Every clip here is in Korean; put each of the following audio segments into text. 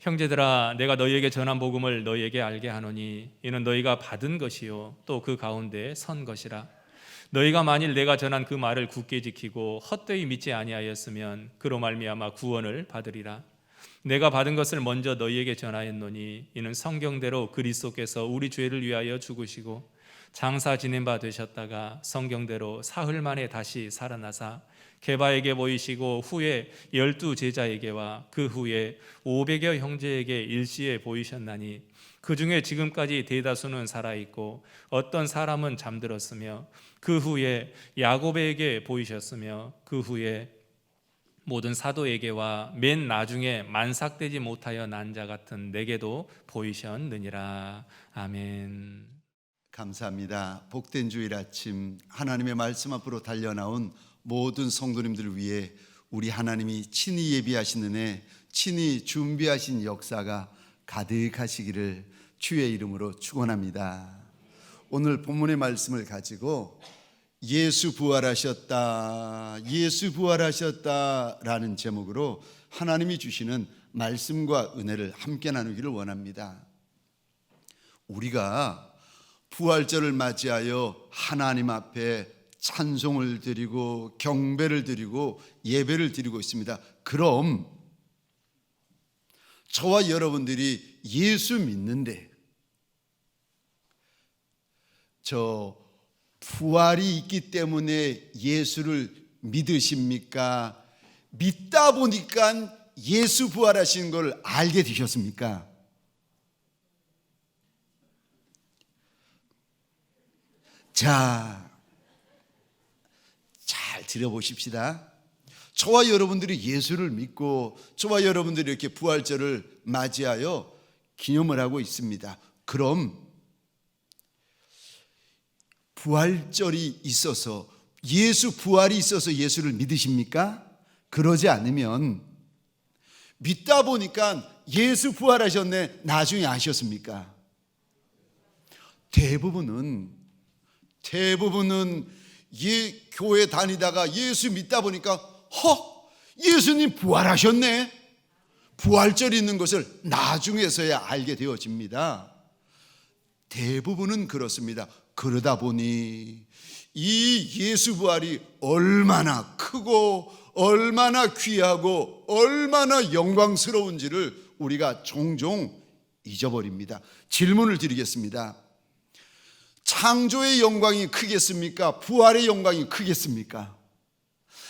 형제들아, 내가 너희에게 전한 복음을 너희에게 알게 하노니 이는 너희가 받은 것이요 또 그 가운데 선 것이라. 너희가 만일 내가 전한 그 말을 굳게 지키고 헛되이 믿지 아니하였으면 그로 말미암아 구원을 받으리라. 내가 받은 것을 먼저 너희에게 전하였노니 이는 성경대로 그리스도께서 우리 죄를 위하여 죽으시고 장사 지낸 바 되셨다가 성경대로 사흘 만에 다시 살아나사 게바에게 보이시고 후에 12 제자에게와 그 후에 500여 형제에게 일시에 보이셨나니 그 중에 지금까지 대다수는 살아있고 어떤 사람은 잠들었으며 그 후에 야고보에게 보이셨으며 그 후에 모든 사도에게와 맨 나중에 만삭되지 못하여 난 자 같은 내게도 보이셨느니라. 아멘. 감사합니다. 복된 주일 아침 하나님의 말씀 앞으로 달려나온 모든 성도님들을 위해 우리 하나님이 친히 예비하신 은혜, 친히 준비하신 역사가 가득하시기를 주의 이름으로 축원합니다. 오늘 본문의 말씀을 가지고 예수 부활하셨다, 예수 부활하셨다 라는 제목으로 하나님이 주시는 말씀과 은혜를 함께 나누기를 원합니다. 우리가 부활절을 맞이하여 하나님 앞에 찬송을 드리고 경배를 드리고 예배를 드리고 있습니다. 그럼 저와 여러분들이 예수 믿는데 저 부활이 있기 때문에 예수를 믿으십니까? 믿다 보니까 예수 부활하신 걸 알게 되셨습니까? 자, 잘 들어보십시다. 저와 여러분들이 예수를 믿고 저와 여러분들이 이렇게 부활절을 맞이하여 기념을 하고 있습니다. 그럼 부활절이 있어서 예수 부활이 있어서 예수를 믿으십니까? 그러지 않으면 믿다 보니까 예수 부활하셨네 나중에 아셨습니까? 대부분은 교회 다니다가 예수 믿다 보니까 예수님 부활하셨네. 부활절이 있는 것을 나중에서야 알게 되어집니다. 대부분은 그렇습니다. 그러다 보니 이 예수 부활이 얼마나 크고 얼마나 귀하고 얼마나 영광스러운지를 우리가 종종 잊어버립니다. 질문을 드리겠습니다. 창조의 영광이 크겠습니까? 부활의 영광이 크겠습니까?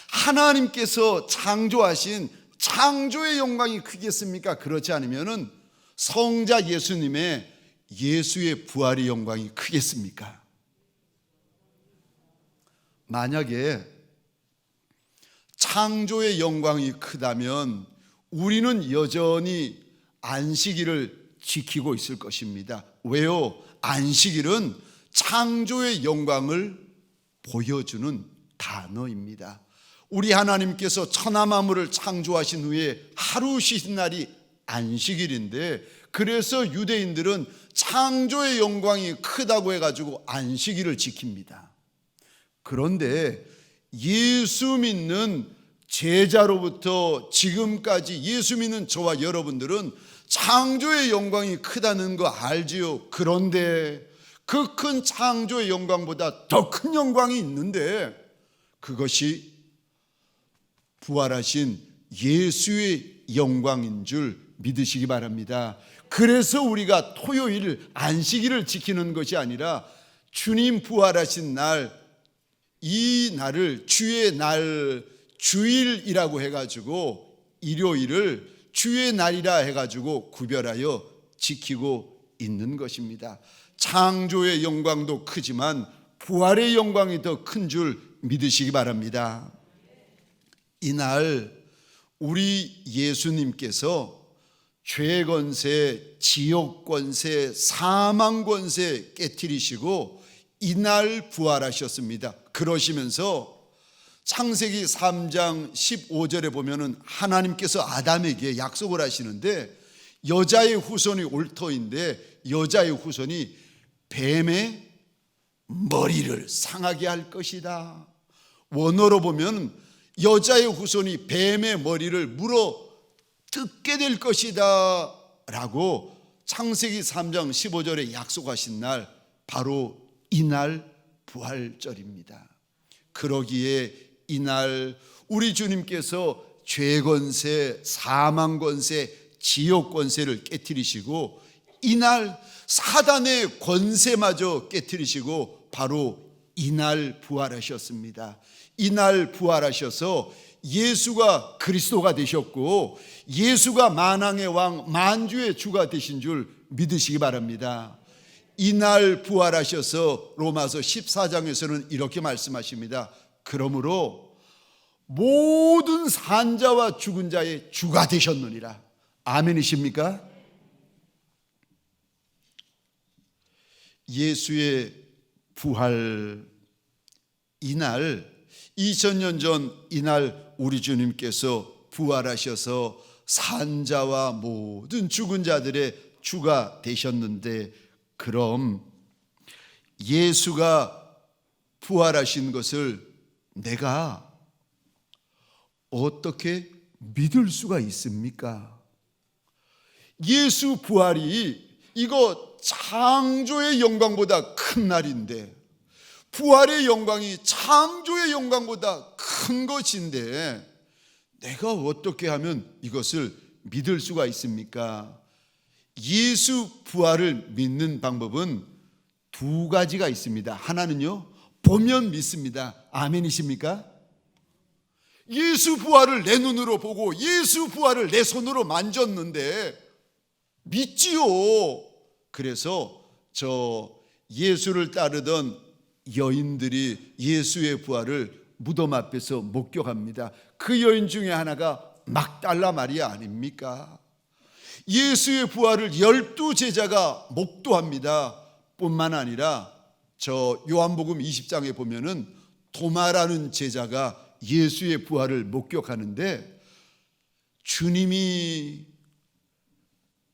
하나님께서 창조하신 창조의 영광이 크겠습니까? 그렇지 않으면 성자 예수님의 예수의 부활의 영광이 크겠습니까? 만약에 창조의 영광이 크다면 우리는 여전히 안식일을 지키고 있을 것입니다. 왜요? 안식일은 창조의 영광을 보여주는 단어입니다. 우리 하나님께서 천하 만물을 창조하신 후에 하루 쉬신 날이 안식일인데 그래서 유대인들은 창조의 영광이 크다고 해가지고 안식일을 지킵니다. 그런데 예수 믿는 제자로부터 지금까지 예수 믿는 저와 여러분들은 창조의 영광이 크다는 거 알지요? 그런데 그 큰 창조의 영광보다 더 큰 영광이 있는데 그것이 부활하신 예수의 영광인 줄 믿으시기 바랍니다. 그래서 우리가 토요일 안식일을 지키는 것이 아니라 주님 부활하신 날, 이 날을 주의 날, 주일이라고 해가지고 일요일을 주의 날이라 해가지고 구별하여 지키고 있는 것입니다. 창조의 영광도 크지만 부활의 영광이 더 큰 줄 믿으시기 바랍니다. 이날 우리 예수님께서 죄 권세, 지옥 권세, 사망 권세 깨트리시고 이날 부활하셨습니다. 그러시면서 창세기 3장 15절에 보면은 하나님께서 아담에게 약속을 하시는데 여자의 후손이 올 터인데 여자의 후손이 뱀의 머리를 상하게 할 것이다. 원어로 보면 여자의 후손이 뱀의 머리를 물어 뜯게 될 것이다 라고 창세기 3장 15절에 약속하신 날, 바로 이날 부활절입니다. 그러기에 이날 우리 주님께서 죄권세, 사망권세, 지옥권세를 깨뜨리시고 이날 사단의 권세마저 깨뜨리시고 바로 이날 부활하셨습니다. 이날 부활하셔서 예수가 그리스도가 되셨고 예수가 만왕의 왕, 만주의 주가 되신 줄 믿으시기 바랍니다. 이날 부활하셔서 로마서 14장에서는 이렇게 말씀하십니다. 그러므로 모든 산자와 죽은 자의 주가 되셨느니라. 아멘이십니까? 예수의 부활 이날, 2000년 전 이날 우리 주님께서 부활하셔서 산자와 모든 죽은 자들의 주가 되셨는데, 그럼 예수가 부활하신 것을 내가 어떻게 믿을 수가 있습니까? 예수 부활이 이거 창조의 영광보다 큰 날인데, 부활의 영광이 창조의 영광보다 큰 것인데 내가 어떻게 하면 이것을 믿을 수가 있습니까? 예수 부활을 믿는 방법은 두 가지가 있습니다. 하나는요, 보면 믿습니다. 아멘이십니까? 예수 부활을 내 눈으로 보고 예수 부활을 내 손으로 만졌는데 믿지요. 그래서 저 예수를 따르던 여인들이 예수의 부활을 무덤 앞에서 목격합니다. 그 여인 중에 하나가 막달라 마리아 아닙니까? 예수의 부활을 12제자가 목도합니다. 뿐만 아니라 저 요한복음 20장에 보면은 도마라는 제자가 예수의 부활을 목격하는데, 주님이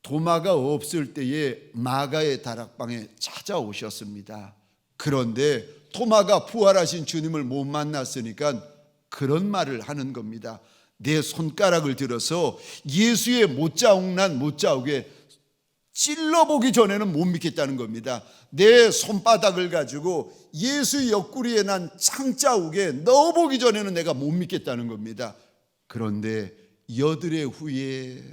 도마가 없을 때에 마가의 다락방에 찾아오셨습니다. 그런데 도마가 부활하신 주님을 못 만났으니까 그런 말을 하는 겁니다. 내 손가락을 들어서 예수의 못자국난 못자국에 찔러보기 전에는 못 믿겠다는 겁니다. 내 손바닥을 가지고 예수 옆구리에 난 창자국에 넣어보기 전에는 내가 못 믿겠다는 겁니다. 그런데 여드레 후에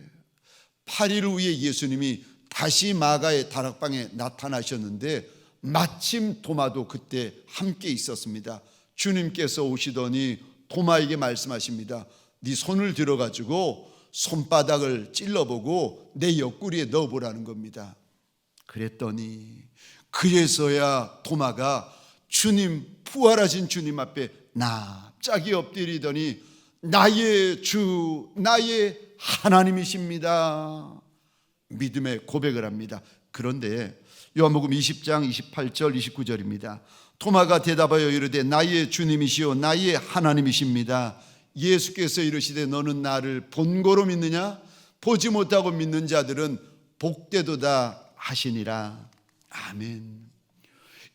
8일 후에 예수님이 다시 마가의 다락방에 나타나셨는데 마침 도마도 그때 함께 있었습니다. 주님께서 오시더니 도마에게 말씀하십니다. 네 손을 들어가지고 손바닥을 찔러보고 내 옆구리에 넣어보라는 겁니다. 그랬더니 그래서야 도마가 주님, 부활하신 주님 앞에 납작이 엎드리더니 나의 주, 나의 하나님이십니다. 믿음의 고백을 합니다. 그런데 요한복음 20장 28절 29절입니다. 도마가 대답하여 이르되 나의 주님이시오 나의 하나님이십니다. 예수께서 이르시되 너는 나를 본고로 믿느냐? 보지 못하고 믿는 자들은 복되도다 하시니라. 아멘.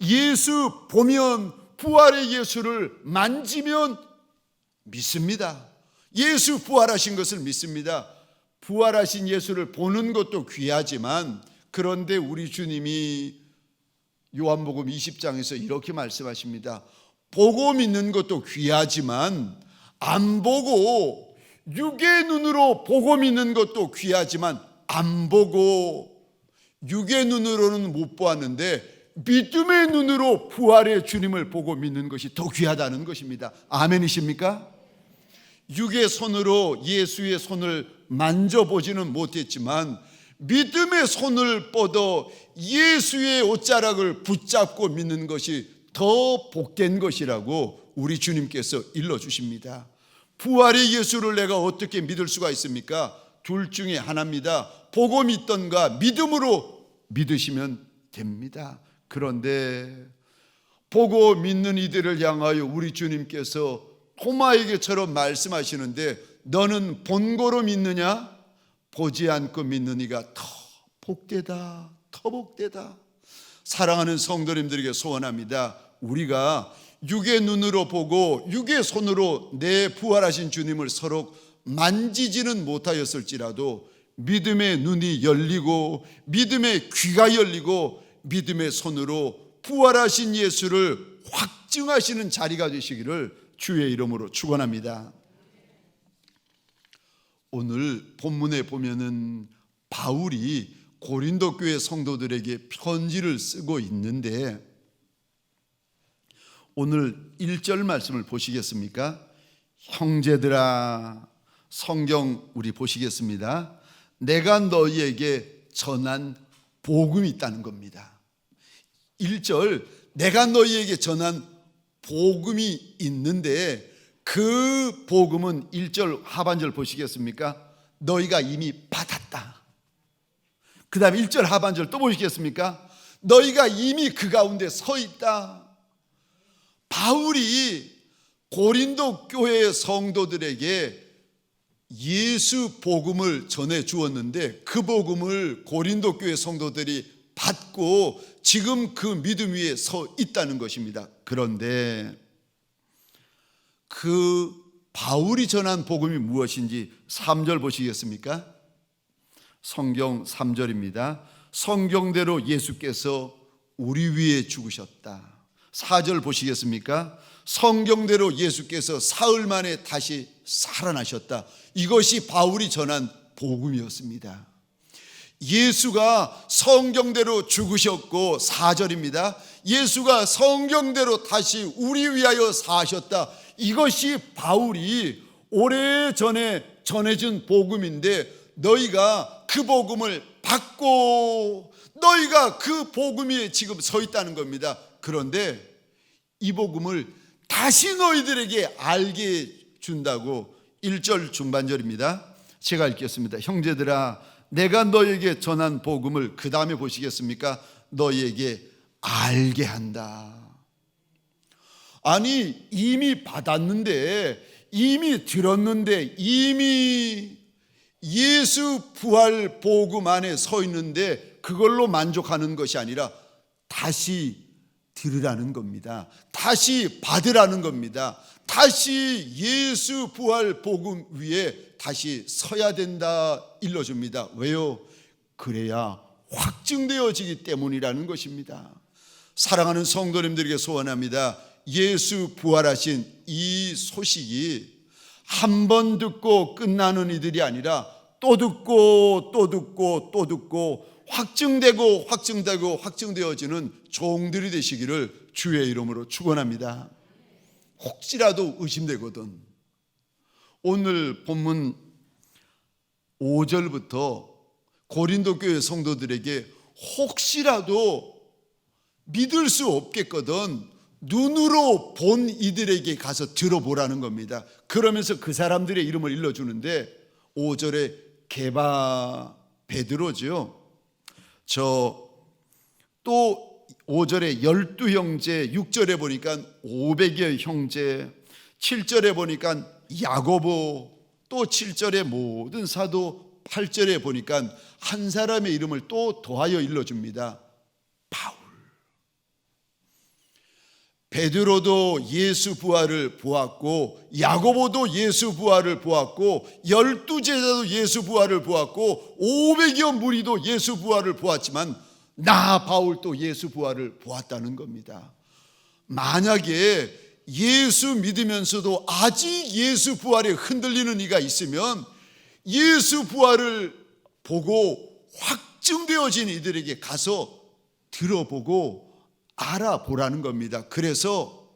예수 보면, 부활의 예수를 만지면 믿습니다. 예수 부활하신 것을 믿습니다. 부활하신 예수를 보는 것도 귀하지만, 그런데 우리 주님이 요한복음 20장에서 이렇게 말씀하십니다. 보고 믿는 것도 귀하지만 안 보고, 육의 눈으로 보고 믿는 것도 귀하지만 안 보고, 육의 눈으로는 못 보았는데 믿음의 눈으로 부활의 주님을 보고 믿는 것이 더 귀하다는 것입니다. 아멘이십니까? 육의 손으로 예수의 손을 만져보지는 못했지만 믿음의 손을 뻗어 예수의 옷자락을 붙잡고 믿는 것이 더 복된 것이라고 우리 주님께서 일러주십니다. 부활의 예수를 내가 어떻게 믿을 수가 있습니까? 둘 중에 하나입니다. 보고 믿던가 믿음으로 믿으시면 됩니다. 그런데 보고 믿는 이들을 향하여 우리 주님께서 도마에게처럼 말씀하시는데, 너는 본고로 믿느냐? 보지 않고 믿는 이가 더 복되다, 더 복되다. 사랑하는 성도님들에게 소원합니다. 우리가 육의 눈으로 보고 육의 손으로 내 부활하신 주님을 서로 만지지는 못하였을지라도 믿음의 눈이 열리고 믿음의 귀가 열리고 믿음의 손으로 부활하신 예수를 확증하시는 자리가 되시기를 주의 이름으로 축원합니다. 오늘 본문에 보면은 바울이 고린도 교회 성도들에게 편지를 쓰고 있는데 오늘 1절 말씀을 보시겠습니까? 형제들아, 성경 우리 보시겠습니다. 내가 너희에게 전한 복음이 있다는 겁니다. 1절, 내가 너희에게 전한 복음이 있는데 그 복음은 1절 하반절 보시겠습니까? 너희가 이미 받았다. 그 다음에 1절 하반절 또 보시겠습니까? 너희가 이미 그 가운데 서 있다. 바울이 고린도 교회 성도들에게 예수 복음을 전해 주었는데 그 복음을 고린도 교회 성도들이 받고 지금 그 믿음 위에 서 있다는 것입니다. 그런데 그 바울이 전한 복음이 무엇인지 3절 보시겠습니까? 성경 3절입니다. 성경대로 예수께서 우리 위에 죽으셨다. 4절 보시겠습니까? 성경대로 예수께서 사흘 만에 다시 살아나셨다. 이것이 바울이 전한 복음이었습니다. 예수가 성경대로 죽으셨고 4절입니다. 예수가 성경대로 다시 우리 위하여 사셨다. 이것이 바울이 오래전에 전해준 복음인데 너희가 그 복음을 받고 너희가 그 복음 위에 지금 서 있다는 겁니다. 그런데 이 복음을 다시 너희들에게 알게 준다고 1절 중반절입니다. 제가 읽겠습니다. 형제들아, 내가 너희에게 전한 복음을 그 다음에 보시겠습니까? 너희에게 알게 한다. 아니 이미 받았는데 이미 들었는데 이미 예수 부활 복음 안에 서 있는데 그걸로 만족하는 것이 아니라 다시 들으라는 겁니다. 다시 받으라는 겁니다. 다시 예수 부활 복음 위에 다시 서야 된다 일러줍니다. 왜요? 그래야 확증되어지기 때문이라는 것입니다. 사랑하는 성도님들에게 소원합니다. 예수 부활하신 이 소식이 한 번 듣고 끝나는 이들이 아니라 또 듣고 또 듣고 또 듣고 확증되고 확증되고 확증되어지는 종들이 되시기를 주의 이름으로 축원합니다. 혹시라도 의심되거든 오늘 본문 5절부터 고린도 교회 성도들에게 혹시라도 믿을 수 없겠거든 눈으로 본 이들에게 가서 들어보라는 겁니다. 그러면서 그 사람들의 이름을 일러주는데 5절에 게바 베드로죠. 또 5절에 12형제, 6절에 보니까 500여 형제, 7절에 보니까 야고보, 또 7절에 모든 사도, 8절에 보니까 한 사람의 이름을 또 더하여 일러줍니다. 바울. 베드로도 예수 부활을 보았고 야고보도 예수 부활을 보았고 12제자도 예수 부활을 보았고 500여 무리도 예수 부활을 보았지만 나 바울도 예수 부활을 보았다는 겁니다. 만약에 예수 믿으면서도 아직 예수 부활에 흔들리는 이가 있으면 예수 부활을 보고 확증되어진 이들에게 가서 들어보고 알아보라는 겁니다. 그래서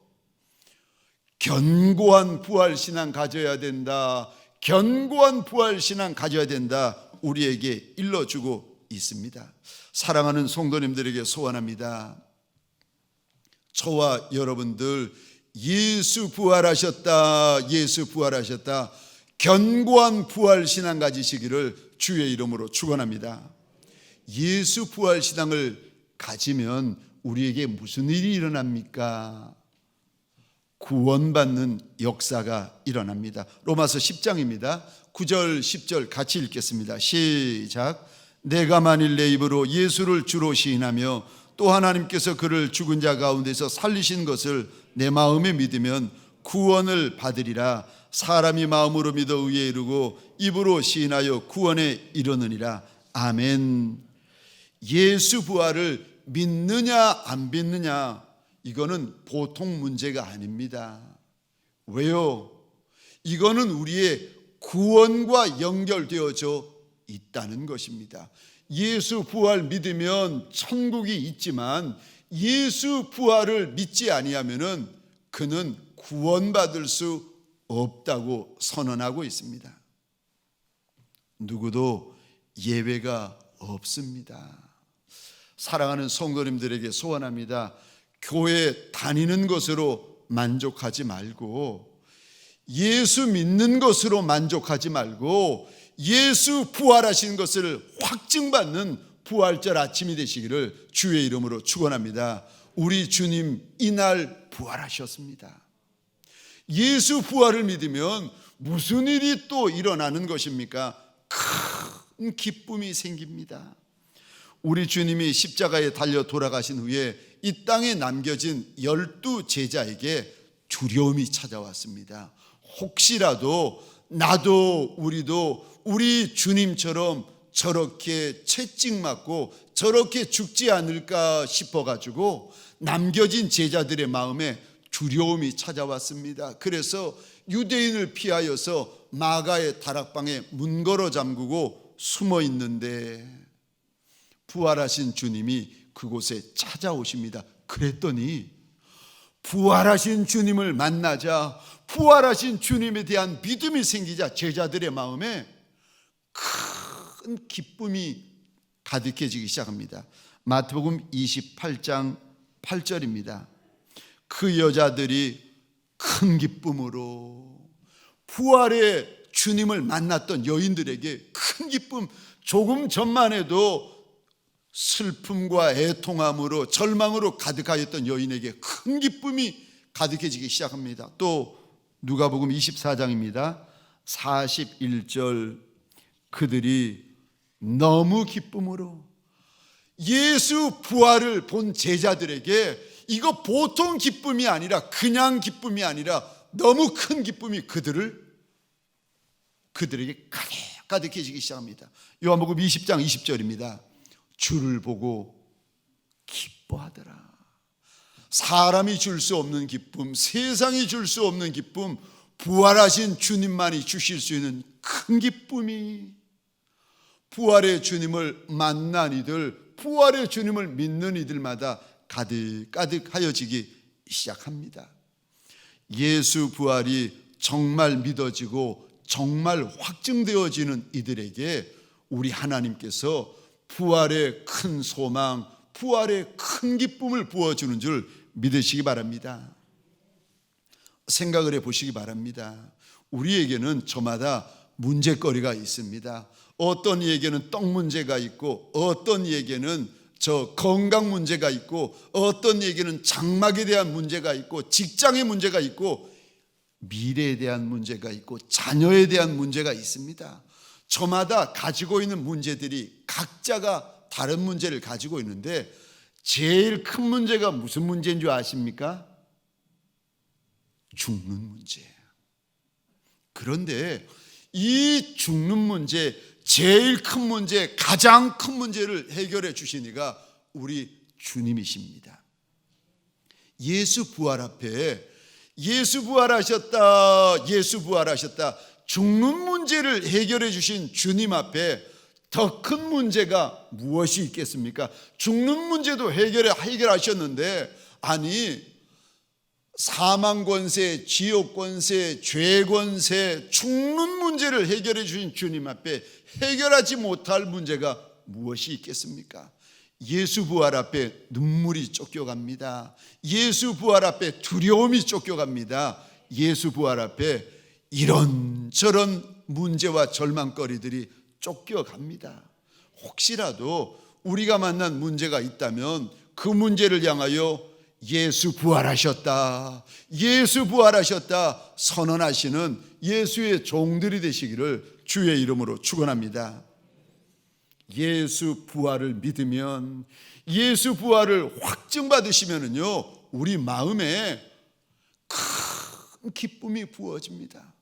견고한 부활신앙 가져야 된다. 견고한 부활신앙 가져야 된다. 우리에게 일러주고 있습니다. 사랑하는 성도님들에게 소원합니다. 저와 여러분들 예수 부활하셨다. 예수 부활하셨다. 견고한 부활신앙 가지시기를 주의 이름으로 축원합니다. 예수 부활신앙을 가지면 우리에게 무슨 일이 일어납니까? 구원받는 역사가 일어납니다. 로마서 10장입니다. 9절 10절 같이 읽겠습니다. 시작. 내가 만일 내 입으로 예수를 주로 시인하며 또 하나님께서 그를 죽은 자 가운데서 살리신 것을 내 마음에 믿으면 구원을 받으리라. 사람이 마음으로 믿어 의에 이르고 입으로 시인하여 구원에 이르느니라. 아멘. 예수 부활을 믿느냐 안 믿느냐, 이거는 보통 문제가 아닙니다. 왜요? 이거는 우리의 구원과 연결되어져 있다는 것입니다. 예수 부활 믿으면 천국이 있지만 예수 부활을 믿지 아니하면은 그는 구원받을 수 없다고 선언하고 있습니다. 누구도 예외가 없습니다. 사랑하는 성도님들에게 소원합니다. 교회 다니는 것으로 만족하지 말고, 예수 믿는 것으로 만족하지 말고, 예수 부활하신 것을 확증받는 부활절 아침이 되시기를 주의 이름으로 축원합니다. 우리 주님 이날 부활하셨습니다. 예수 부활을 믿으면 무슨 일이 또 일어나는 것입니까? 큰 기쁨이 생깁니다. 우리 주님이 십자가에 달려 돌아가신 후에 이 땅에 남겨진 12 제자에게 두려움이 찾아왔습니다. 혹시라도 나도 우리도 우리 주님처럼 저렇게 채찍맞고 저렇게 죽지 않을까 싶어가지고 남겨진 제자들의 마음에 두려움이 찾아왔습니다. 그래서 유대인을 피하여서 마가의 다락방에 문 걸어 잠그고 숨어 있는데 부활하신 주님이 그곳에 찾아오십니다. 그랬더니 부활하신 주님을 만나자, 부활하신 주님에 대한 믿음이 생기자 제자들의 마음에 큰 기쁨이 가득해지기 시작합니다. 마태복음 28장 8절입니다. 그 여자들이 큰 기쁨으로 부활의 주님을 만났던 여인들에게 큰 기쁨, 조금 전만 해도 슬픔과 애통함으로 절망으로 가득하였던 여인에게 큰 기쁨이 가득해지기 시작합니다. 또 누가복음 24장입니다. 41절, 그들이 너무 기쁨으로 예수 부활을 본 제자들에게 이거 보통 기쁨이 아니라 그냥 기쁨이 아니라 너무 큰 기쁨이 그들에게 가득해지기 시작합니다. 요한복음 20장 20절입니다. 주를 보고 기뻐하더라. 사람이 줄 수 없는 기쁨, 세상이 줄 수 없는 기쁨, 부활하신 주님만이 주실 수 있는 큰 기쁨이 부활의 주님을 만난 이들, 부활의 주님을 믿는 이들마다 가득하여지기 시작합니다. 예수 부활이 정말 믿어지고 정말 확증되어지는 이들에게 우리 하나님께서 부활의 큰 소망, 부활의 큰 기쁨을 부어주는 줄 믿으시기 바랍니다. 생각을 해보시기 바랍니다. 우리에게는 저마다 문제거리가 있습니다. 어떤 이에게는 떡 문제가 있고, 어떤 이에게는 건강 문제가 있고, 어떤 이에게는 장막에 대한 문제가 있고, 직장의 문제가 있고, 미래에 대한 문제가 있고, 자녀에 대한 문제가 있습니다. 저마다 가지고 있는 문제들이 각자가 다른 문제를 가지고 있는데, 제일 큰 문제가 무슨 문제인 줄 아십니까? 죽는 문제예요. 그런데 이 죽는 문제, 제일 큰 문제, 가장 큰 문제를 해결해 주신 이가 우리 주님이십니다. 예수 부활 앞에 예수 부활하셨다, 예수 부활하셨다, 죽는 문제를 해결해 주신 주님 앞에 더 큰 문제가 무엇이 있겠습니까? 죽는 문제도 해결하셨는데, 아니 사망 권세, 지옥 권세, 죄 권세, 죽는 문제를 해결해 주신 주님 앞에 해결하지 못할 문제가 무엇이 있겠습니까? 예수 부활 앞에 눈물이 쫓겨갑니다. 예수 부활 앞에 두려움이 쫓겨갑니다. 예수 부활 앞에 이런저런 문제와 절망거리들이 쫓겨갑니다. 혹시라도 우리가 만난 문제가 있다면 그 문제를 향하여 예수 부활하셨다, 예수 부활하셨다 선언하시는 예수의 종들이 되시기를 주의 이름으로 축원합니다. 예수 부활을 믿으면, 예수 부활을 확증받으시면은요, 우리 마음에 큰 기쁨이 부어집니다.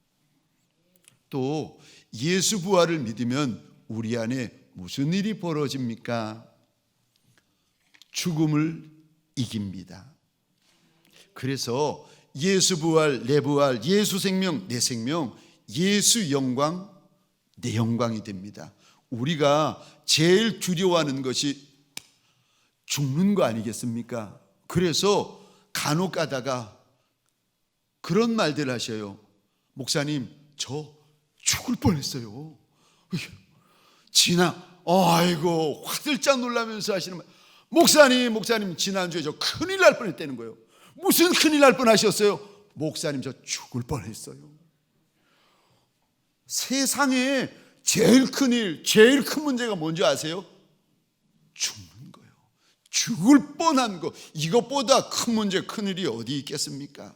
또 예수 부활을 믿으면 우리 안에 무슨 일이 벌어집니까? 죽음을 이깁니다. 그래서 예수 부활, 내 부활, 예수 생명, 내 생명, 예수 영광, 내 영광이 됩니다. 우리가 제일 두려워하는 것이 죽는 거 아니겠습니까? 그래서 간혹 가다가 그런 말들 하셔요. 목사님, 저 죽을 뻔했어요. 아이고, 화들짝 놀라면서 하시는 말. 목사님, 지난주에 저 큰일 날 뻔했다는 거예요. 무슨 큰일 날 뻔하셨어요? 목사님, 저 죽을 뻔했어요. 세상에 제일 큰 문제가 뭔지 아세요? 죽는 거예요. 죽을 뻔한 거, 이것보다 큰 문제, 큰 일이 어디 있겠습니까?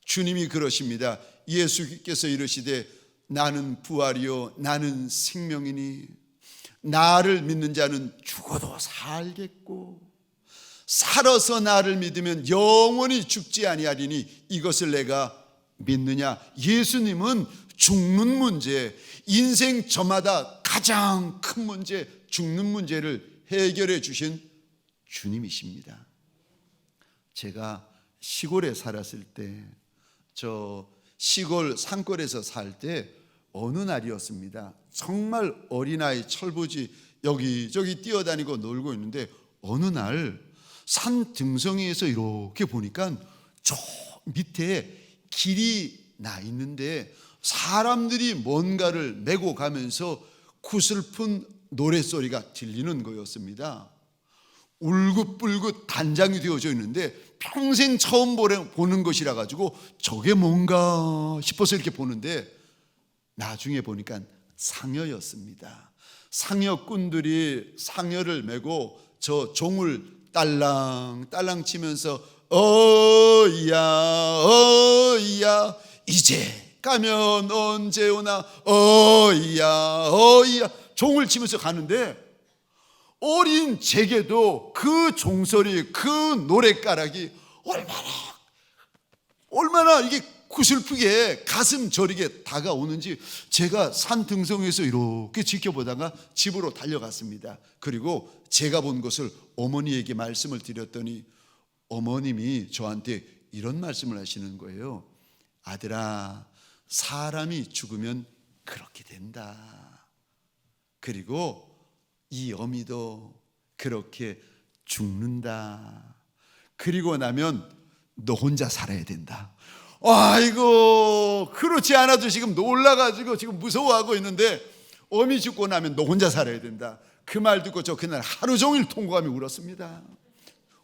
주님이 그러십니다. 예수께서 이르시되 나는 부활이요 나는 생명이니 나를 믿는 자는 죽어도 살겠고 살아서 나를 믿으면 영원히 죽지 아니하리니 이것을 내가 믿느냐. 예수님은 죽는 문제, 인생 저마다 가장 큰 문제, 죽는 문제를 해결해 주신 주님이십니다. 제가 시골에 살았을 때, 저 시골 산골에서 살 때 어느 날이었습니다. 정말 어린아이 철부지 여기저기 뛰어다니고 놀고 있는데 어느 날 산 등성이에서 이렇게 보니까 저 밑에 길이 나 있는데 사람들이 뭔가를 메고 가면서 구슬픈 노랫소리가 들리는 거였습니다. 울긋불긋 단장이 되어져 있는데 평생 처음 보는 것이라 가지고 저게 뭔가 싶어서 이렇게 보는데 나중에 보니까 상여였습니다. 상여꾼들이 상여를 메고 저 종을 딸랑딸랑 치면서 어이야 이제 가면 언제 오나 어이야 종을 치면서 가는데 어린 제게도 그 종소리, 그 노랫가락이 얼마나 이게 구슬프게 가슴 저리게 다가오는지 제가 산 등성에서 이렇게 지켜보다가 집으로 달려갔습니다. 그리고 제가 본 것을 어머니에게 말씀을 드렸더니 어머님이 저한테 이런 말씀을 하시는 거예요. 아들아, 사람이 죽으면 그렇게 된다. 그리고 이 어미도 그렇게 죽는다. 그리고 나면 너 혼자 살아야 된다. 아이고, 그렇지 않아도 지금 놀라가지고 지금 무서워하고 있는데 어미 죽고 나면 너 혼자 살아야 된다. 그 말 듣고 저 그날 하루 종일 통곡하며 울었습니다.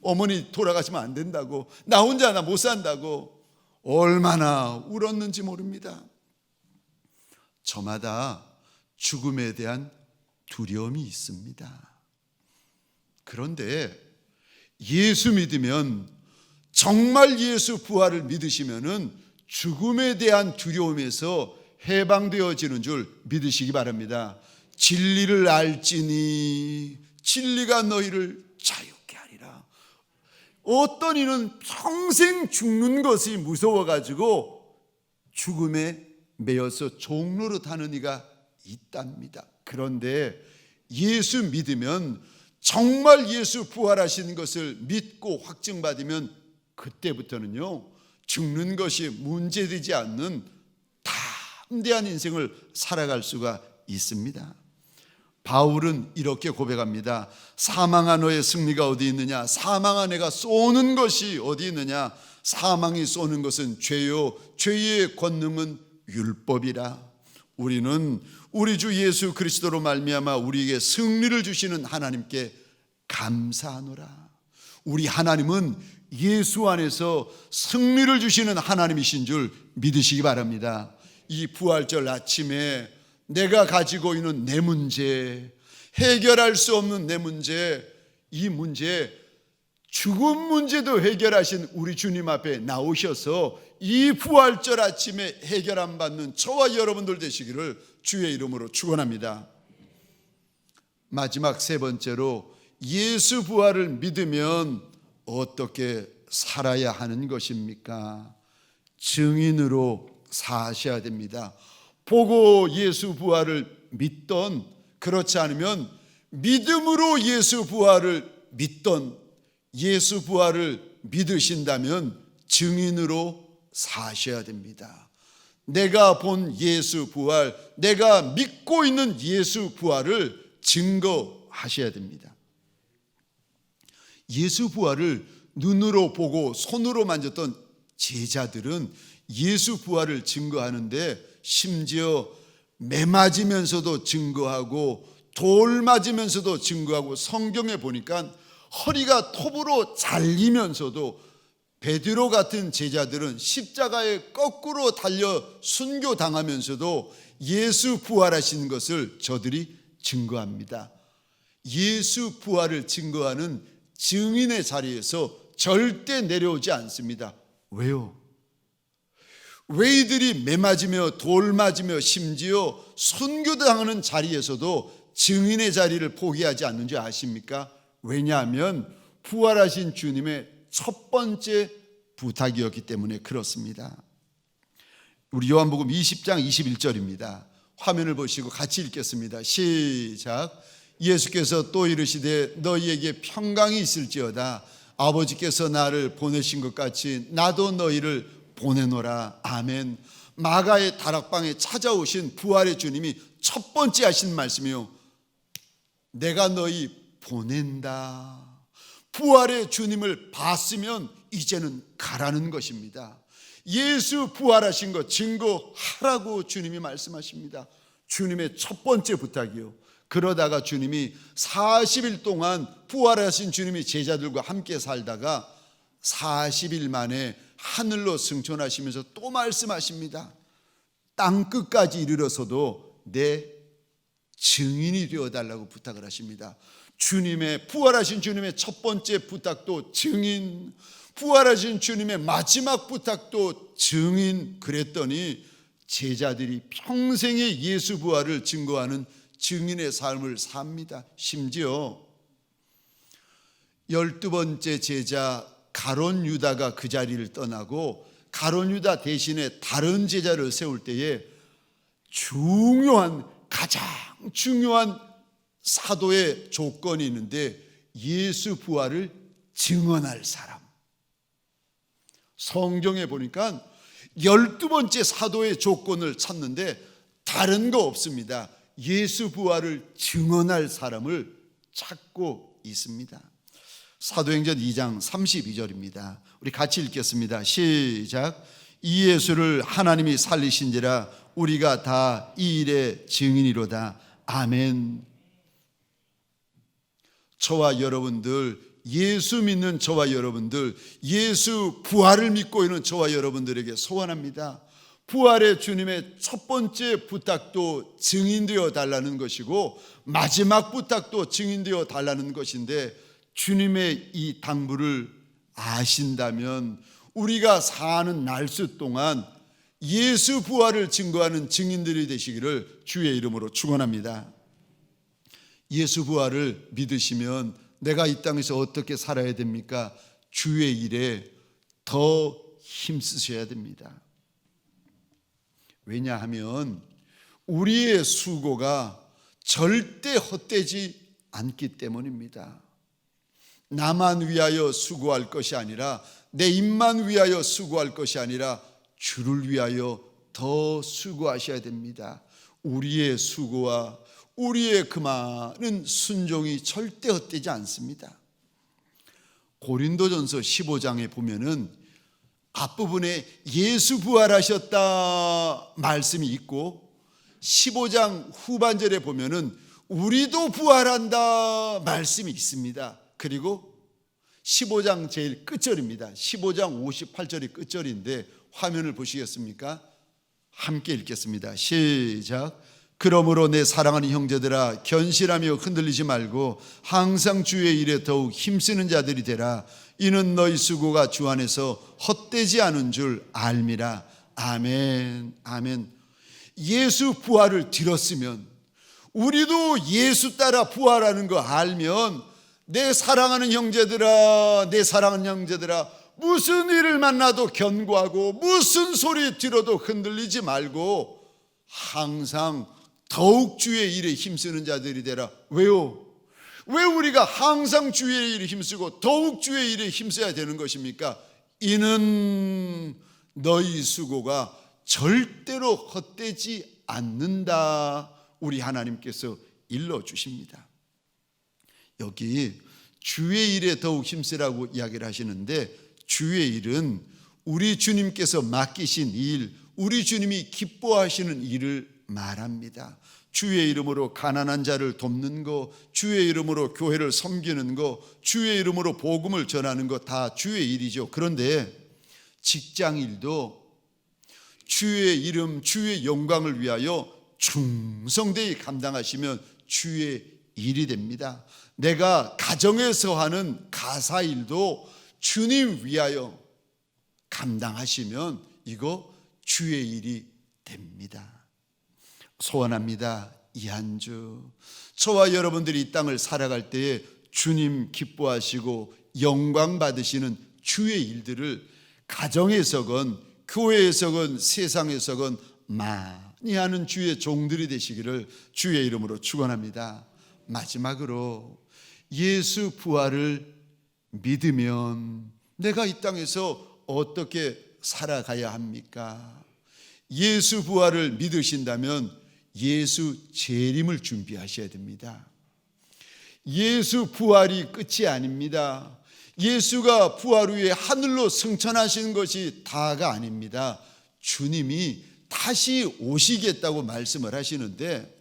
어머니 돌아가시면 안 된다고, 나 혼자 나 못 산다고 얼마나 울었는지 모릅니다. 저마다 죽음에 대한 두려움이 있습니다. 그런데 예수 믿으면, 정말 예수 부활을 믿으시면은 죽음에 대한 두려움에서 해방되어지는 줄 믿으시기 바랍니다. 진리를 알지니 진리가 너희를 자유케 하리라. 어떤 이는 평생 죽는 것이 무서워가지고 죽음에 매여서 종로릇 하는 이가 있답니다. 그런데 예수 믿으면, 정말 예수 부활하신 것을 믿고 확증받으면 그때부터는요 죽는 것이 문제되지 않는 담대한 인생을 살아갈 수가 있습니다. 바울은 이렇게 고백합니다. 사망아 너의 승리가 어디 있느냐? 사망아 내가 쏘는 것이 어디 있느냐? 사망이 쏘는 것은 죄요 죄의 권능은 율법이라. 우리는 우리 주 예수 그리스도로 말미암아 우리에게 승리를 주시는 하나님께 감사하노라. 우리 하나님은 예수 안에서 승리를 주시는 하나님이신 줄 믿으시기 바랍니다. 이 부활절 아침에 내가 가지고 있는 내 문제, 해결할 수 없는 내 문제, 이 문제, 죽음 문제도 해결하신 우리 주님 앞에 나오셔서 이 부활절 아침에 해결 안 받는 저와 여러분들 되시기를 주의 이름으로 축원합니다. 마지막 세 번째로, 예수 부활을 믿으면 어떻게 살아야 하는 것입니까? 증인으로 사셔야 됩니다. 보고 예수 부활을 믿던, 그렇지 않으면 믿음으로 예수 부활을 믿던, 예수 부활을 믿으신다면 증인으로 사셔야 됩니다. 내가 본 예수 부활, 내가 믿고 있는 예수 부활을 증거하셔야 됩니다. 예수 부활을 눈으로 보고 손으로 만졌던 제자들은 예수 부활을 증거하는데 심지어 매 맞으면서도 증거하고 돌 맞으면서도 증거하고, 성경에 보니까 허리가 톱으로 잘리면서도 베드로 같은 제자들은 십자가에 거꾸로 달려 순교당하면서도 예수 부활하신 것을 저들이 증거합니다. 예수 부활을 증거하는 증인의 자리에서 절대 내려오지 않습니다. 왜요? 왜 이들이 매 맞으며 돌 맞으며 심지어 순교당하는 자리에서도 증인의 자리를 포기하지 않는지 아십니까? 왜냐하면 부활하신 주님의 첫 번째 부탁이었기 때문에 그렇습니다. 우리 요한복음 20장 21절입니다. 화면을 보시고 같이 읽겠습니다. 시작. 예수께서 또 이르시되 너희에게 평강이 있을지어다. 아버지께서 나를 보내신 것 같이 나도 너희를 보내노라. 아멘. 마가의 다락방에 찾아오신 부활의 주님이 첫 번째 하신 말씀이요, 내가 너희 보낸다. 부활의 주님을 봤으면 이제는 가라는 것입니다. 예수 부활하신 것 증거하라고 주님이 말씀하십니다. 주님의 첫 번째 부탁이요. 그러다가 주님이 40일 동안 부활하신 주님이 제자들과 함께 살다가 40일 만에 하늘로 승천하시면서 또 말씀하십니다. 땅 끝까지 이르러서도 내 증인이 되어달라고 부탁을 하십니다. 주님의, 부활하신 주님의 첫 번째 부탁도 증인, 부활하신 주님의 마지막 부탁도 증인. 그랬더니 제자들이 평생의 예수 부활을 증거하는 증인의 삶을 삽니다. 심지어 12번째 제자 가룟 유다가 그 자리를 떠나고 가룟 유다 대신에 다른 제자를 세울 때에 가장 중요한 사도의 조건이 있는데 예수 부활을 증언할 사람. 성경에 보니까 12번째 사도의 조건을 찾는데 다른 거 없습니다. 예수 부활을 증언할 사람을 찾고 있습니다. 사도행전 2장 32절입니다. 우리 같이 읽겠습니다. 시작. 이 예수를 하나님이 살리신지라 우리가 다 이 일의 증인이로다. 아멘. 저와 여러분들, 예수 믿는 저와 여러분들, 예수 부활을 믿고 있는 저와 여러분들에게 소원합니다. 부활의 주님의 첫 번째 부탁도 증인되어 달라는 것이고 마지막 부탁도 증인되어 달라는 것인데, 주님의 이 당부를 아신다면 우리가 사는 날수 동안 예수 부활을 증거하는 증인들이 되시기를 주의 이름으로 축원합니다. 예수 부활을 믿으시면 내가 이 땅에서 어떻게 살아야 됩니까? 주의 일에 더 힘쓰셔야 됩니다. 왜냐하면 우리의 수고가 절대 헛되지 않기 때문입니다. 나만 위하여 수고할 것이 아니라, 내 입만 위하여 수고할 것이 아니라 주를 위하여 더 수고하셔야 됩니다. 우리의 수고와 우리의 그 많은 순종이 절대 헛되지 않습니다. 고린도전서 15장에 보면은 앞부분에 예수 부활하셨다 말씀이 있고 15장 후반절에 보면은 우리도 부활한다 말씀이 있습니다. 그리고 15장 제일 끝절입니다. 15장 58절이 끝절인데 화면을 보시겠습니까? 함께 읽겠습니다. 시작. 그러므로 내 사랑하는 형제들아, 견실하며 흔들리지 말고 항상 주의 일에 더욱 힘쓰는 자들이 되라. 이는 너희 수고가 주 안에서 헛되지 않은 줄 알미라. 아멘. 아멘. 예수 부활을 들었으면, 우리도 예수 따라 부활하는 거 알면, 내 사랑하는 형제들아, 내 사랑하는 형제들아, 무슨 일을 만나도 견고하고 무슨 소리 들어도 흔들리지 말고 항상 더욱 주의 일에 힘쓰는 자들이 되라. 왜요? 왜 우리가 항상 주의 일에 힘쓰고 더욱 주의 일에 힘써야 되는 것입니까? 이는 너희 수고가 절대로 헛되지 않는다. 우리 하나님께서 일러주십니다. 여기 주의 일에 더욱 힘쓰라고 이야기를 하시는데, 주의 일은 우리 주님께서 맡기신 일, 우리 주님이 기뻐하시는 일을 말합니다. 주의 이름으로 가난한 자를 돕는 거, 주의 이름으로 교회를 섬기는 거, 주의 이름으로 복음을 전하는 거 다 주의 일이죠. 그런데 직장 일도 주의 이름, 주의 영광을 위하여 충성되이 감당하시면 주의 일이 됩니다. 내가 가정에서 하는 가사 일도 주님 위하여 감당하시면 이거 주의 일이 됩니다. 소원합니다. 이 한 주 저와 여러분들이 이 땅을 살아갈 때에 주님 기뻐하시고 영광 받으시는 주의 일들을 가정에서건 교회에서건 세상에서건 많이 하는 주의 종들이 되시기를 주의 이름으로 축원합니다. 마지막으로 예수 부활을 믿으면 내가 이 땅에서 어떻게 살아가야 합니까? 예수 부활을 믿으신다면 예수 재림을 준비하셔야 됩니다. 예수 부활이 끝이 아닙니다. 예수가 부활 후에 하늘로 승천하시는 것이 다가 아닙니다. 주님이 다시 오시겠다고 말씀을 하시는데,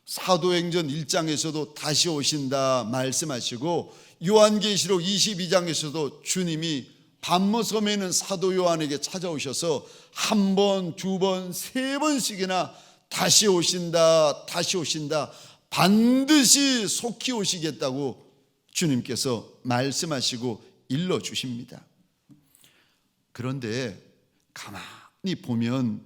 사도행전 1장에서도 다시 오신다 말씀하시고, 요한계시록 22장에서도 주님이 밤모섬에 있는 사도 요한에게 찾아오셔서 한 번, 두 번, 세 번씩이나 다시 오신다, 다시 오신다, 반드시 속히 오시겠다고 주님께서 말씀하시고 일러주십니다. 그런데 가만히 보면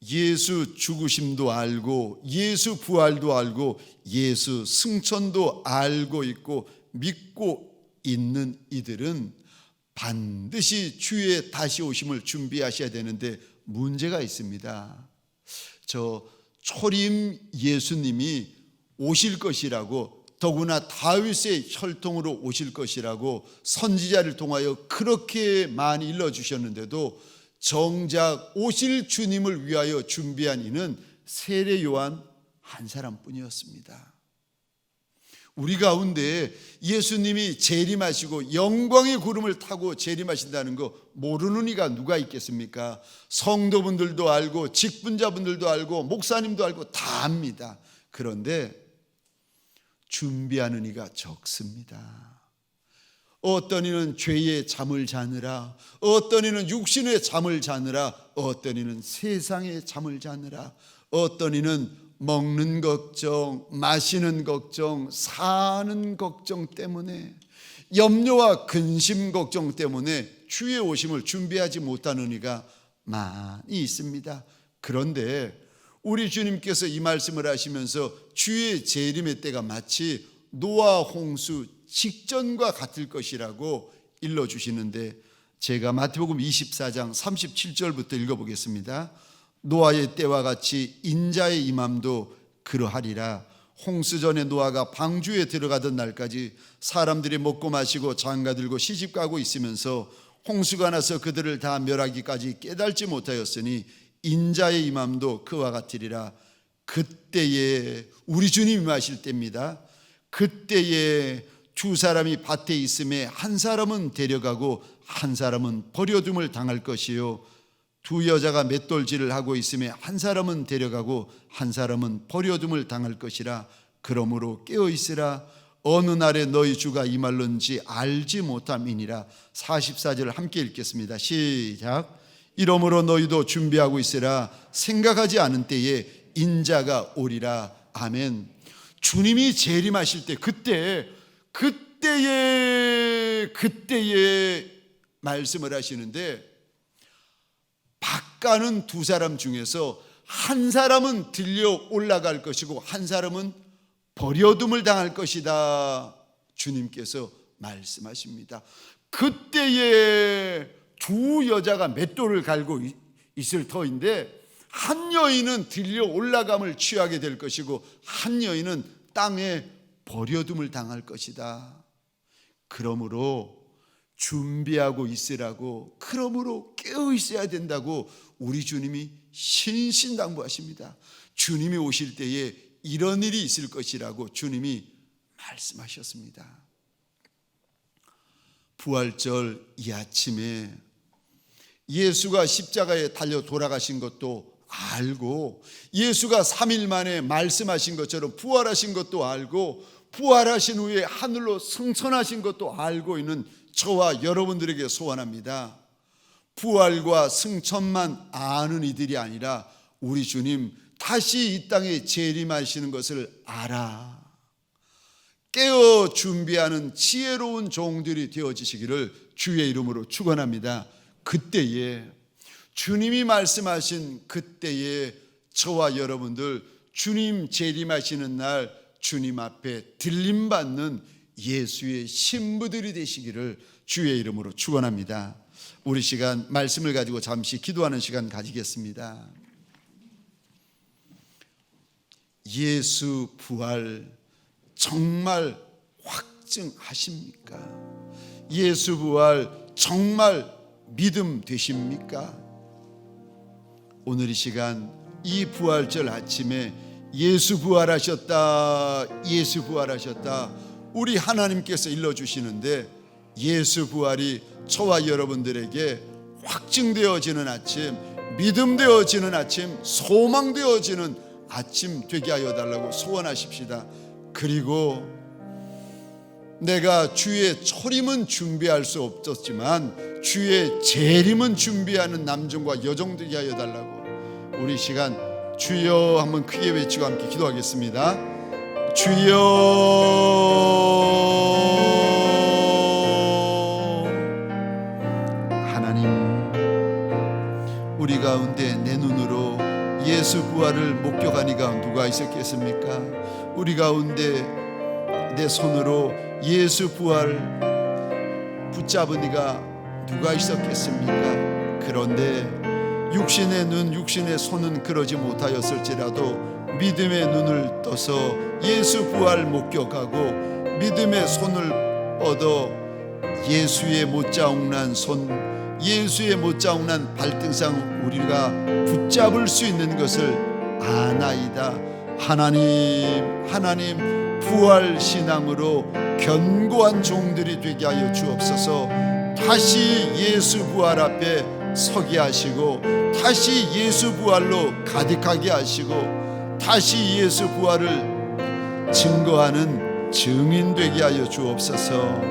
예수 죽으심도 알고 예수 부활도 알고 예수 승천도 알고 있고 믿고 있는 이들은 반드시 주의 다시 오심을 준비하셔야 되는데 문제가 있습니다. 저 초림 예수님이 오실 것이라고, 더구나 다윗의 혈통으로 오실 것이라고 선지자를 통하여 그렇게 많이 일러주셨는데도 정작 오실 주님을 위하여 준비한 이는 세례 요한 한 사람뿐이었습니다. 우리 가운데 예수님이 재림하시고 영광의 구름을 타고 재림하신다는 거 모르는 이가 누가 있겠습니까? 성도분들도 알고 직분자분들도 알고 목사님도 알고 다 압니다. 그런데 준비하는 이가 적습니다. 어떤 이는 죄의 잠을 자느라, 어떤 이는 육신의 잠을 자느라, 어떤 이는 세상의 잠을 자느라, 어떤 이는 먹는 걱정, 마시는 걱정, 사는 걱정 때문에, 염려와 근심 걱정 때문에 주의 오심을 준비하지 못하는 이가 많이 있습니다. 그런데 우리 주님께서 이 말씀을 하시면서 주의 재림의 때가 마치 노아 홍수 직전과 같을 것이라고 일러주시는데, 제가 마태복음 24장 37절부터 읽어보겠습니다. 노아의 때와 같이 인자의 임함도 그러하리라. 홍수 전에 노아가 방주에 들어가던 날까지 사람들이 먹고 마시고 장가들고 시집가고 있으면서 홍수가 나서 그들을 다 멸하기까지 깨달지 못하였으니 인자의 임함도 그와 같으리라. 그때에, 우리 주님이 임하실 때입니다. 그때에 두 사람이 밭에 있음에 한 사람은 데려가고 한 사람은 버려둠을 당할 것이요, 두 여자가 맷돌질을 하고 있음에 한 사람은 데려가고 한 사람은 버려둠을 당할 것이라. 그러므로 깨어있으라. 어느 날에 너희 주가 임할런지 알지 못함이니라. 44절 함께 읽겠습니다. 시작. 이러므로 너희도 준비하고 있으라. 생각하지 않은 때에 인자가 오리라. 아멘. 주님이 재림하실 때, 그때에 말씀을 하시는데, 밭가는 두 사람 중에서 한 사람은 들려 올라갈 것이고 한 사람은 버려둠을 당할 것이다. 주님께서 말씀하십니다. 그때에 두 여자가 맷돌을 갈고 있을 터인데 한 여인은 들려 올라감을 취하게 될 것이고 한 여인은 땅에 버려둠을 당할 것이다. 그러므로 준비하고 있으라고, 그러므로 깨어 있어야 된다고 우리 주님이 신신당부하십니다. 주님이 오실 때에 이런 일이 있을 것이라고 주님이 말씀하셨습니다. 부활절 이 아침에 예수가 십자가에 달려 돌아가신 것도 알고, 예수가 3일 만에 말씀하신 것처럼 부활하신 것도 알고, 부활하신 후에 하늘로 승천하신 것도 알고 있는 저와 여러분들에게 소원합니다. 부활과 승천만 아는 이들이 아니라 우리 주님 다시 이 땅에 재림하시는 것을 알아 깨어 준비하는 지혜로운 종들이 되어지시기를 주의 이름으로 축원합니다. 그때에, 주님이 말씀하신 그때에 저와 여러분들 주님 재림하시는 날 주님 앞에 들림받는 예수의 신부들이 되시기를 주의 이름으로 축원합니다. 우리 시간 말씀을 가지고 잠시 기도하는 시간 가지겠습니다. 예수 부활 정말 확증하십니까? 예수 부활 정말 믿음 되십니까? 오늘 이 시간 이 부활절 아침에 예수 부활하셨다, 예수 부활하셨다 우리 하나님께서 일러주시는데, 예수 부활이 저와 여러분들에게 확증되어지는 아침, 믿음되어지는 아침, 소망되어지는 아침 되게 하여 달라고 소원하십시다. 그리고 내가 주의 초림은 준비할 수 없었지만 주의 재림은 준비하는 남종과 여종 되게 하여 달라고 우리 시간 주여 한번 크게 외치고 함께 기도하겠습니다. 주여, 하나님, 우리 가운데 내 눈으로 예수 부활을 목격한 이가 누가 있었겠습니까? 우리 가운데 내 손으로 예수 부활 붙잡은 이가 누가 있었겠습니까? 그런데 육신의 눈, 육신의 손은 그러지 못하였을지라도 믿음의 눈을 떠서 예수 부활 목격하고 믿음의 손을 뻗어 예수의 못자국난 손, 예수의 못자국난 발등상 우리가 붙잡을 수 있는 것을 아나이다. 하나님 부활 신앙으로 견고한 종들이 되게 하여 주옵소서. 다시 예수 부활 앞에 서게 하시고, 다시 예수 부활로 가득하게 하시고, 다시 예수 부활을 증거하는 증인 되게 하여 주옵소서.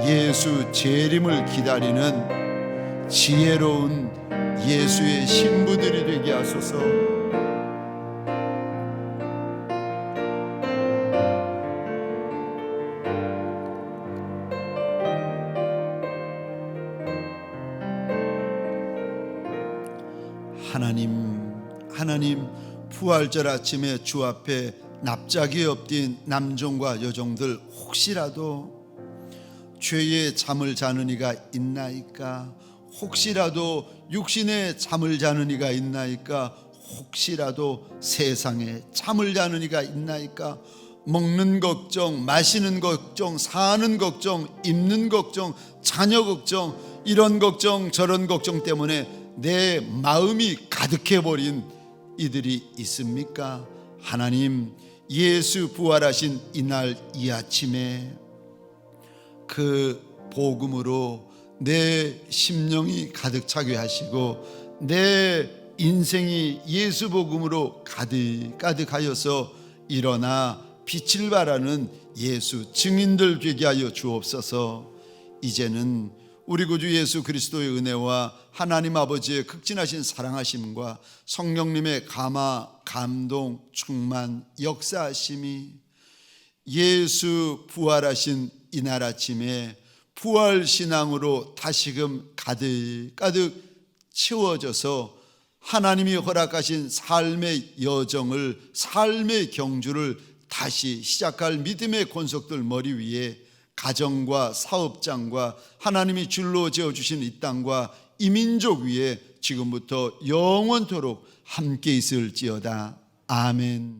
예수 재림을 기다리는 지혜로운 예수의 신부들이 되게 하소서. 하나님 부활절 아침에 주 앞에 납작이 엎드린 남종과 여종들 혹시라도 죄의 잠을 자는 이가 있나이까? 혹시라도 육신의 잠을 자는 이가 있나이까? 혹시라도 세상에 잠을 자는 이가 있나이까? 먹는 걱정, 마시는 걱정, 사는 걱정, 입는 걱정, 자녀 걱정, 이런 걱정 저런 걱정 때문에 내 마음이 가득해버린 이들이 있습니까? 하나님, 예수 부활하신 이날 이 아침에 그 복음으로 내 심령이 가득 차게 하시고 내 인생이 예수 복음으로 가득하여서 일어나 빛을 발하는 예수 증인들 되게 하여 주옵소서. 이제는 우리 구주 예수 그리스도의 은혜와 하나님 아버지의 극진하신 사랑하심과 성령님의 감화, 감동, 충만, 역사하심이 예수 부활하신 이날 아침에 부활신앙으로 다시금 가득 채워져서 하나님이 허락하신 삶의 여정을, 삶의 경주를 다시 시작할 믿음의 권속들 머리 위에 가정과 사업장과 하나님이 줄로 지어주신 이 땅과 이 민족 위에 지금부터 영원토록 함께 있을지어다. 아멘.